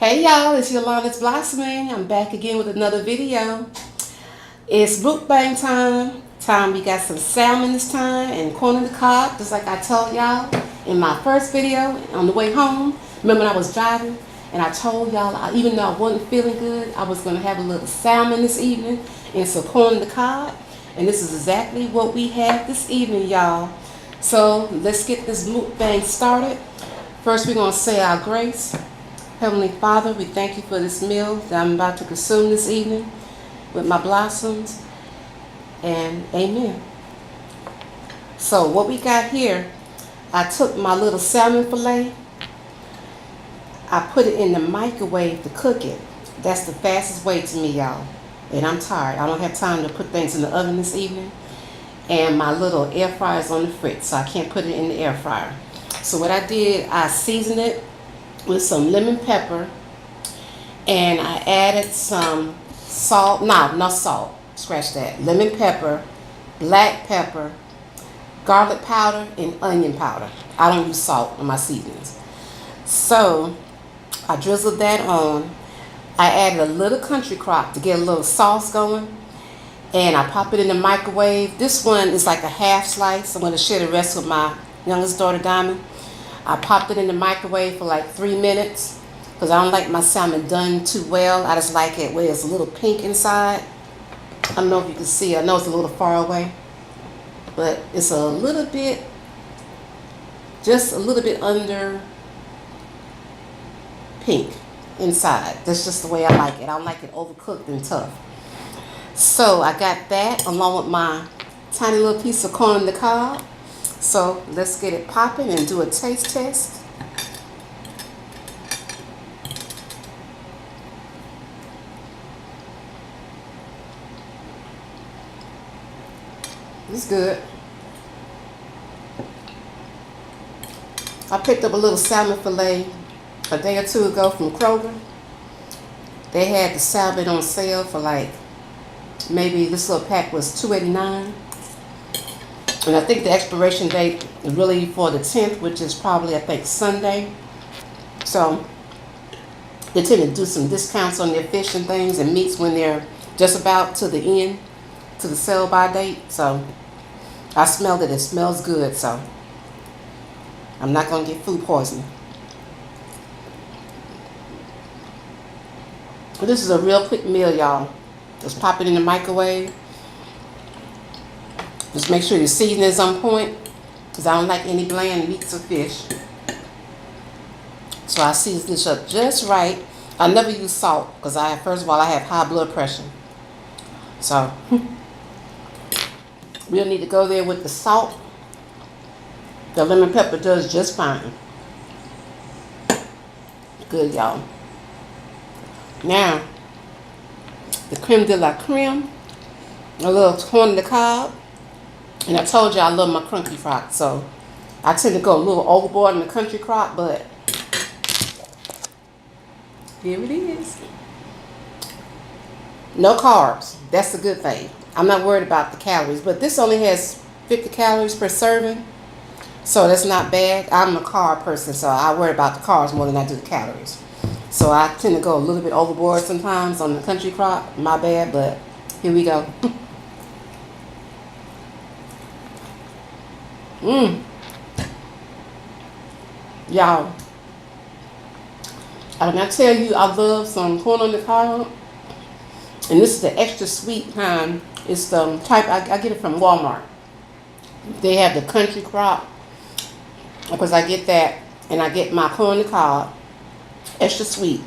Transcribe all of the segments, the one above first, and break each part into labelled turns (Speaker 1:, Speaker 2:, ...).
Speaker 1: Hey y'all, it's Yolanda's Blossoming. I'm back again with another video. It's mukbang time. We got some salmon this time and corn on the cob, just like I told y'all in my first video on the way home. Remember when I was driving and I told y'all, even though I wasn't feeling good, I was going to have a little salmon this evening and some corn on the cob. And this is exactly what we have this evening, y'all. So let's get this mukbang started. First, we're going to say our grace. Heavenly Father, we thank you for this meal that I'm about to consume this evening with my blossoms, and amen. So what we got here, I took my little salmon fillet, I put it in the microwave to cook it. That's the fastest way to me, y'all. And I'm tired. I don't have time to put things in the oven this evening. And my little air fryer is on the fritz, so I can't put it in the air fryer. So what I did, I seasoned it with some lemon pepper, and I added some salt, no salt, scratch that, lemon pepper, black pepper, garlic powder, and onion powder. I don't use salt in my seasonings. So I drizzled that on. I added a little Country Crock to get a little sauce going, and I pop it in the microwave. This one is like a half slice. I'm going to share the rest with my youngest daughter, Diamond. I popped it in the microwave for like 3 minutes because I don't like my salmon done too well. I just like it where it's a little pink inside. I don't know if you can see. I know it's a little far away, but it's a little bit, just a little bit under pink inside. That's just the way I like it. I don't like it overcooked and tough. So I got that along with my tiny little piece of corn on the cob. So let's get it popping and do a taste test. It's good. I picked up a little salmon fillet a day or two ago from Kroger. They had the salmon on sale for like, maybe this little pack was $2.89. And I think the expiration date is really for the 10th, which is probably, I think, Sunday. So they tend to do some discounts on their fish and things and meats when they're just about to the end, to the sell-by date. So I smelled it. It smells good. So I'm not going to get food poisoning. But this is a real quick meal, y'all. Just pop it in the microwave. Just make sure your seasoning is on point, because I don't like any bland meats or fish. So I season this up just right. I never use salt because first of all, I have high blood pressure. So we'll need to go there with the salt. The lemon pepper does just fine. Good, y'all. Now, the creme de la creme, a little corn on the cob. And I told you I love my Country Crock, so I tend to go a little overboard in the Country Crock, but here it is. No carbs. That's a good thing. I'm not worried about the calories, but this only has 50 calories per serving, so that's not bad. I'm a carb person, so I worry about the carbs more than I do the calories. So I tend to go a little bit overboard sometimes on the Country Crock. My bad, but here we go. Y'all, when I tell you I love some corn on the cob, and this is the extra sweet kind. It's the type, I get it from Walmart. They have the Country Crock, because I get that, and I get my corn on the cob, extra sweet.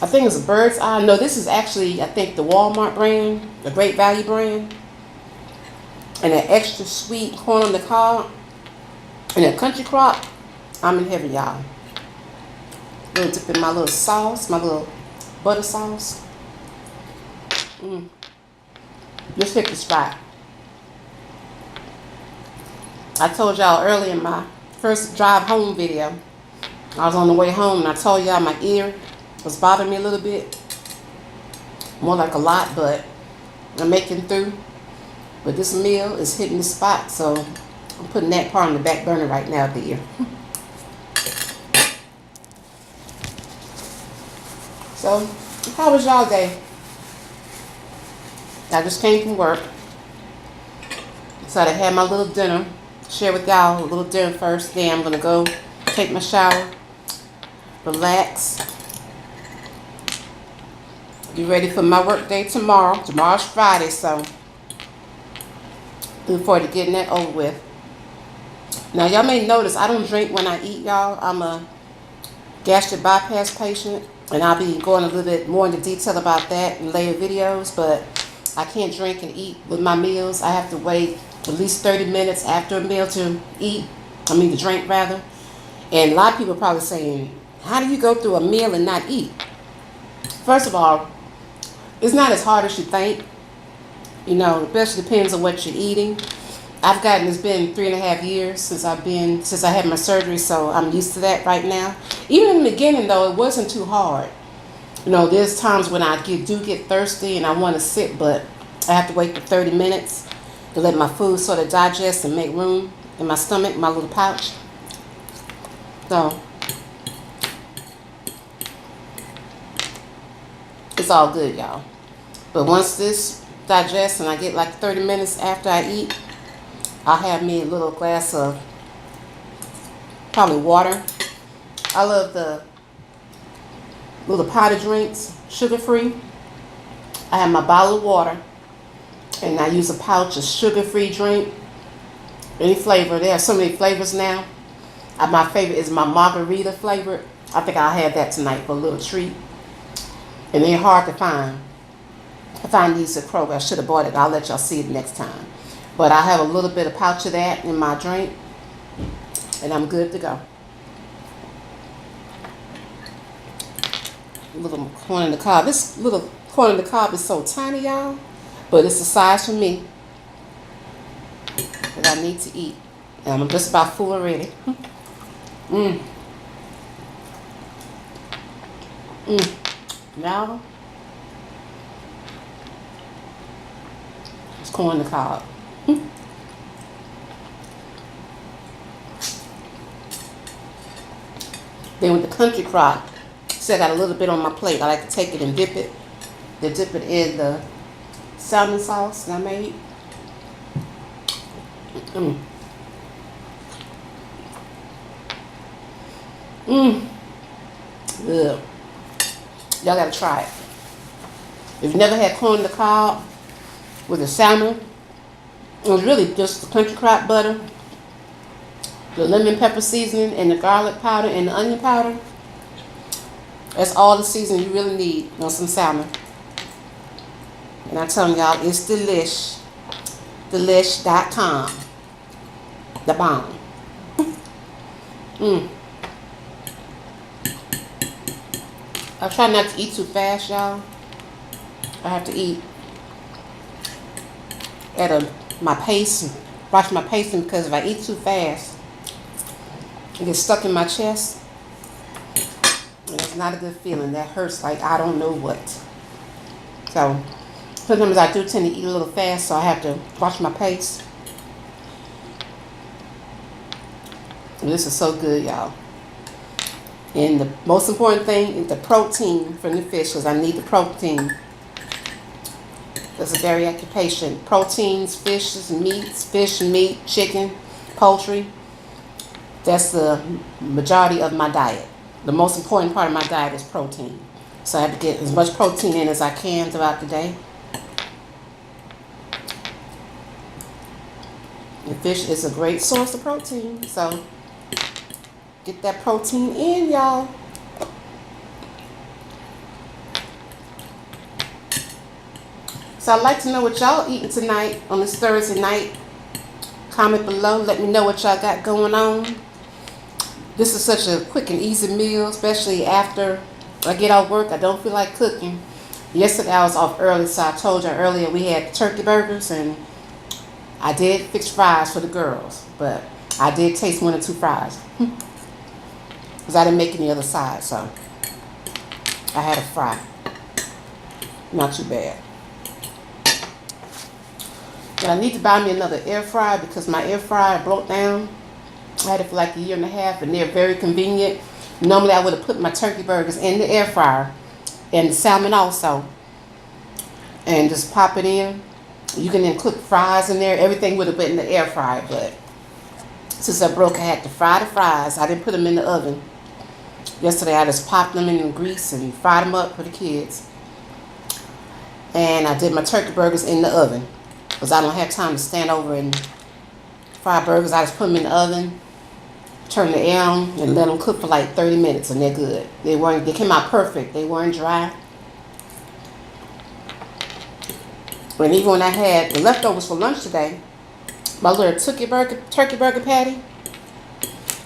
Speaker 1: I think it's a Bird's Eye. No, this is actually, I think, the Walmart brand, the Great Value brand. And an extra sweet corn on the cob and a Country Crock, I'm in heaven, y'all. Little dip in my little sauce, my little butter sauce. Just hit the spot. I told y'all earlier in my first drive home video, I was on the way home and I told y'all my ear was bothering me a little bit. More like a lot, but I'm making through. But this meal is hitting the spot, so I'm putting that part on the back burner right now, dear. So, how was y'all day? I just came from work. So I had my little dinner. Share with y'all a little dinner first. Then I'm going to go take my shower. Relax. Get ready for my work day tomorrow. Tomorrow's Friday, so looking forward to getting that over with. Now, y'all may notice I don't drink when I eat, y'all. I'm a gastric bypass patient, and I'll be going a little bit more into detail about that in later videos, but I can't drink and eat with my meals. I have to wait at least 30 minutes after a meal to drink rather. And a lot of people are probably saying, how do you go through a meal and not eat? First of all, it's not as hard as you think. You know, it just depends on what you're eating. It's been 3.5 years since I had my surgery, so I'm used to that right now. Even in the beginning, though, it wasn't too hard. You know, there's times when I do get thirsty and I want to sit, but I have to wait for 30 minutes to let my food sort of digest and make room in my stomach, my little pouch. So, it's all good, y'all. But once this digests and I get like 30 minutes after I eat, I'll have me a little glass of probably water. I love the little powder drinks, sugar-free. I have my bottle of water, and I use a pouch of sugar-free drink. Any flavor. There are so many flavors now. My favorite is my margarita flavor. I think I'll have that tonight for a little treat. And they're hard to find. I find these at Kroger. I should have bought it. I'll let y'all see it next time. But I have a little bit of pouch of that in my drink, and I'm good to go. A little corn on the cob. This little corn on the cob is so tiny, y'all, but it's the size for me that I need to eat. And I'm just about full already. Now, it's corn on the cob. Then with the Country Crock, see I got a little bit on my plate. I like to take it and dip it. Then dip it in the salmon sauce that I made. Ugh. Y'all gotta try it. If you've never had corn on the cob with the salmon, it was really just the Country Crock butter, the lemon pepper seasoning, and the garlic powder and the onion powder. That's all the seasoning you really need on some salmon. And I'm telling y'all, it's delish. Delish.com. The bomb. I try not to eat too fast, y'all. I have to eat at my pace, watch my pacing, because if I eat too fast, it gets stuck in my chest. And it's not a good feeling. That hurts like I don't know what. So sometimes I do tend to eat a little fast, so I have to watch my pace. And this is so good, y'all. And the most important thing is the protein from the fish, because I need the protein. That's a bariatric patient. Proteins, fishes, meats, fish, meat, chicken, poultry. That's the majority of my diet. The most important part of my diet is protein. So I have to get as much protein in as I can throughout the day. And fish is a great source of protein. So get that protein in, y'all. So I'd like to know what y'all eating tonight on this Thursday night. Comment below. Let me know what y'all got going on. This is such a quick and easy meal, especially after I get off work. I don't feel like cooking. Yesterday I was off early, so I told you earlier we had turkey burgers, and I did fix fries for the girls, but I did taste 1 or 2 fries. Because I didn't make any other sides, so I had a fry. Not too bad. But I need to buy me another air fryer because my air fryer broke down. I had it for like 1.5 years, and they're very convenient. Normally I would have put my turkey burgers in the air fryer, and salmon also. And just pop it in. You can then cook fries in there. Everything would have been in the air fryer, but since I broke, I had to fry the fries. I didn't put them in the oven. Yesterday, I just popped them in the grease and fried them up for the kids. And I did my turkey burgers in the oven because I don't have time to stand over and fry burgers. I just put them in the oven, turn the air on, and let them cook for like 30 minutes, and they're good. They came out perfect. They weren't dry. And even when I had the leftovers for lunch today, my little turkey burger patty,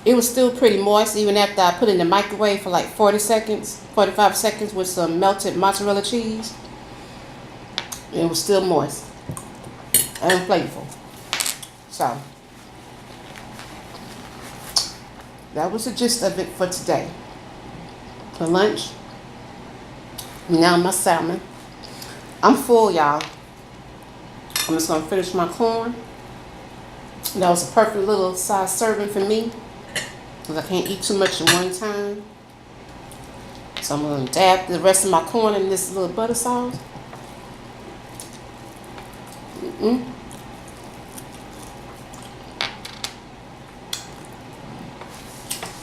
Speaker 1: it was still pretty moist even after I put it in the microwave for like 45 seconds with some melted mozzarella cheese. It was still moist and flavorful. So, that was the gist of it for today. For lunch, now my salmon. I'm full, y'all. I'm just going to finish my corn. That was a perfect little size serving for me, because I can't eat too much at one time. So I'm going to dab the rest of my corn in this little butter sauce. And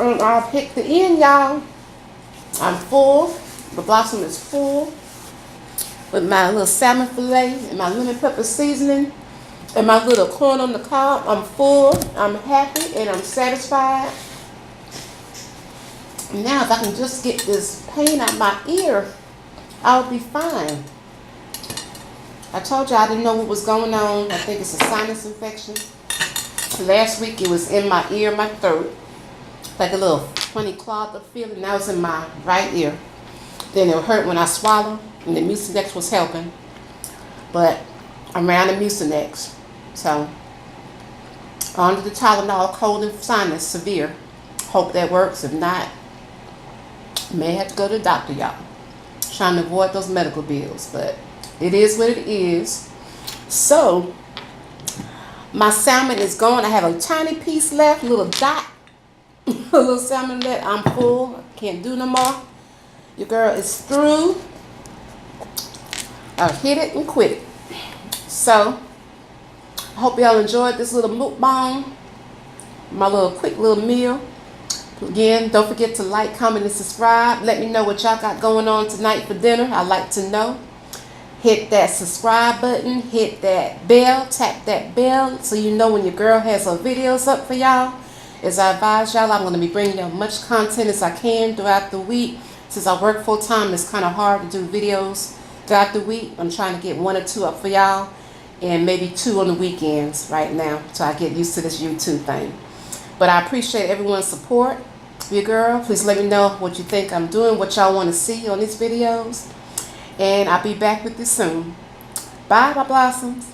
Speaker 1: I'll pick the end, y'all. I'm full. The blossom is full. With my little salmon fillet and my lemon pepper seasoning and my little corn on the cob. I'm full, I'm happy, and I'm satisfied. Now if I can just get this pain out my ear, I'll be fine. I told you I didn't know what was going on. I think it's a sinus infection. Last week it was in my ear, my throat. Like a little funny clogged up feeling. Now it's in my right ear. Then it hurt when I swallowed. And the Mucinex was helping, but I'm out of Mucinex, so on to the Tylenol, cold and sinus, severe. Hope that works. If not, may have to go to the doctor, y'all. Trying to avoid those medical bills, but it is what it is. So my salmon is gone. I have a tiny piece left, a little dot, a little salmon left. I'm full. Can't do no more. Your girl is through. I hit it and quit it. So, I hope y'all enjoyed this little mukbang, my little quick little meal. Again, don't forget to like, comment, and subscribe. Let me know what y'all got going on tonight for dinner. I'd like to know. Hit that subscribe button, hit that bell, tap that bell so you know when your girl has her videos up for y'all. As I advise y'all, I'm going to be bringing y'all much content as I can throughout the week. Since I work full time, it's kind of hard to do videos throughout the week. I'm trying to get 1 or 2 up for y'all, and maybe 2 on the weekends right now, so I get used to this YouTube thing. But I appreciate everyone's support. Your girl, please let me know what you think I'm doing, what y'all want to see on these videos, and I'll be back with you soon. Bye, my blossoms.